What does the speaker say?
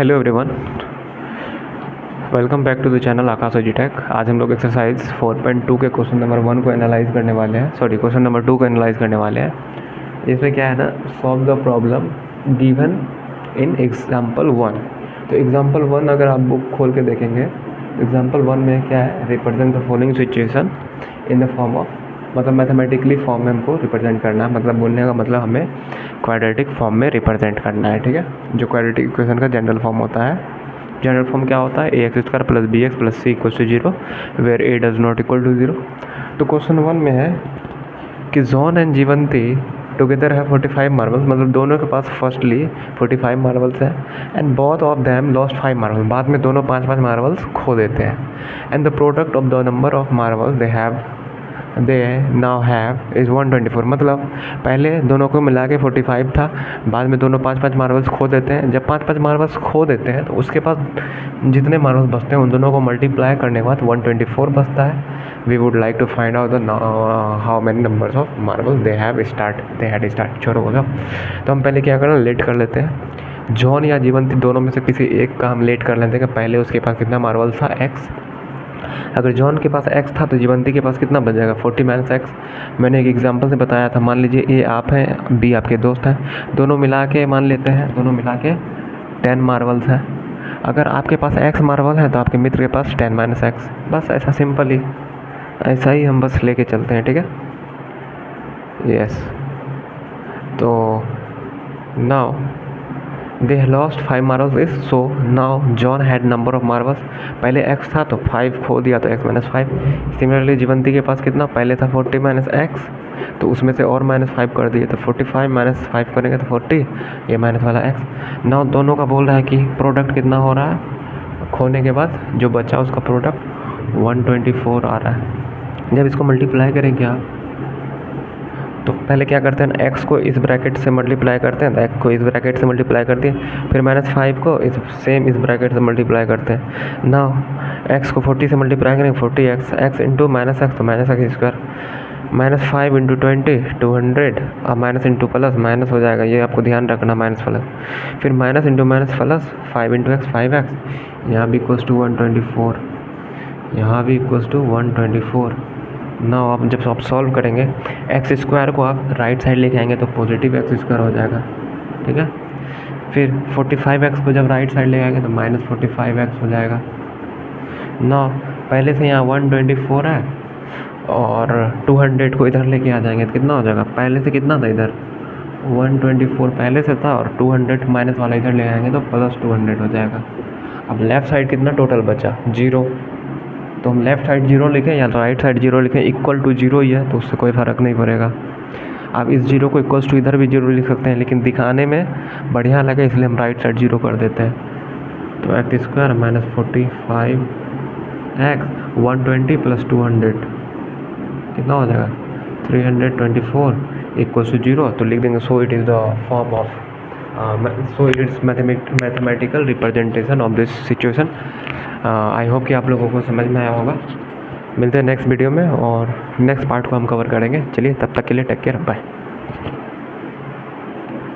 Hello everyone, welcome back to the channel Aakash एजुटेक। आज हम लोग एक्सरसाइज 4.2 के क्वेश्चन नंबर 1 को एनालाइज करने वाले हैं, क्वेश्चन नंबर 2 को एनालाइज करने वाले हैं। इसमें क्या है ना, solve the problem given in example 1। तो एग्जाम्पल 1 अगर आप बुक खोल के देखेंगे, एग्जाम्पल 1 में क्या है, represent the following situation in the form of, मतलब मैथमेटिकली फॉर्म में हमको रिप्रेजेंट करना है। मतलब बोलने का मतलब हमें क्वाड्रेटिक फॉर्म में रिप्रेजेंट करना है, ठीक है। जो क्वाड्रेटिक इक्वेशन का जनरल फॉर्म होता है, जनरल फॉर्म क्या होता है, ax² + bx + c = 0 where a does not equal to 0। तो क्वेश्चन 1 में है कि जॉन एंड जीवंती टुगेदर है 45 मार्बल्स, मतलब दोनों के पास फर्स्टली 45 मार्बल्स है, and both of them lost 5 marbles, बाद में दोनों 5-5 मार्बल्स खो देते हैं। And the product of the number of marbles they now have is 124। मतलब पहले दोनों को मिला के 45 था, बाद में दोनों 5-5 मार्बल्स खो देते हैं। जब 5-5 मार्बल्स खो देते हैं तो उसके पास जितने मार्बल्स बचते हैं उन दोनों को मल्टीप्लाई करने के बाद 124 बचता है। We would like to find out the how many numbers of marbles they had start. छोड़ो होगा, तो हम पहले क्या करना, लेट कर लेते हैं। जॉन या जीवंती दोनों में से किसी एक का हम लेट कर लेते हैं कि पहले उसके पास कितना मार्बल्स था, x। अगर जॉन के पास x था तो जीवंती के पास कितना बच जाएगा, 40 - x। मैंने एक एग्जांपल से बताया था, मान लीजिए ए आप हैं, बी आपके दोस्त हैं, दोनों मिला के मान लेते हैं, दोनों मिला के 10 मार्बल्स हैं। अगर आपके पास x मार्बल है तो आपके मित्र के पास 10 - x। बस ऐसा सिंपल ही, ऐसा ही हम बस लेके चलते हैं, ठीक है। यस, तो now they lost 5 marbles is, so now John had number of marbles. पहले x था तो 5 खो दिया तो x - 5। सिमिलरली जीवंती के पास कितना पहले था, 40 - x, तो उसमें से और -5 कर दिए तो 45 - 5 करेंगे तो 40, ये माइनस वाला x। नाउ दोनों का बोल रहा है कि प्रोडक्ट कितना हो रहा है, खोने के बाद जो बचा उसका प्रोडक्ट 124 आ रहा है। जब इसको मल्टीप्लाई करेंगे आप, तो पहले क्या करते हैं, x को इस ब्रैकेट से मल्टीप्लाई करते हैं, तो x को इस ब्रैकेट से मल्टीप्लाई कर दिए, फिर -5 को इस ब्रैकेट से मल्टीप्लाई करते हैं। ना x को 40 से मल्टीप्लाई करेंगे, 40x, x इंटू -x तो -x², -5 × 20 200, अब माइनस इंटू प्लस माइनस हो जाएगा, ये आपको ध्यान रखना, माइनस प्लस, फिर minus into minus plus, 5 × x 5x, यहाँ भी इक्वल्स टू 124, यहाँ भी इक्वल्स टू 124। ना आप जब आप सॉल्व करेंगे, x² को आप राइट साइड लेके आएंगे तो पॉजिटिव x² हो जाएगा, ठीक है। फिर 45x को जब राइट साइड ले आएंगे तो -45x हो जाएगा। ना पहले से यहाँ 124 है और 200 को इधर लेके आ जाएंगे तो कितना हो जाएगा, पहले से कितना था इधर 124 पहले से था, और 200 माइनस वाला इधर ले आएंगे तो +200 हो जाएगा। अब लेफ़्ट साइड कितना टोटल बचा, 0, तो हम लेफ़्ट साइड 0 लिखें या राइट साइड 0 लिखें, इक्वल टू 0 ही है तो उससे कोई फ़र्क नहीं पड़ेगा। आप इस 0 को इक्वल्स टू इधर भी 0 लिख सकते हैं, लेकिन दिखाने में बढ़िया लगे इसलिए हम राइट साइड 0 कर देते हैं। तो x² - 45x 120 + 200 कितना हो जाएगा, 324 इक्वल्स टू 0, तो लिख देंगे so it is the form of so it is mathematical representation of this situation. I hope कि आप लोगों को समझ में आया होगा। मिलते हैं नेक्स्ट वीडियो में और नेक्स्ट पार्ट को हम कवर करेंगे। चलिए, तब तक के लिए टेक केयर, बाय।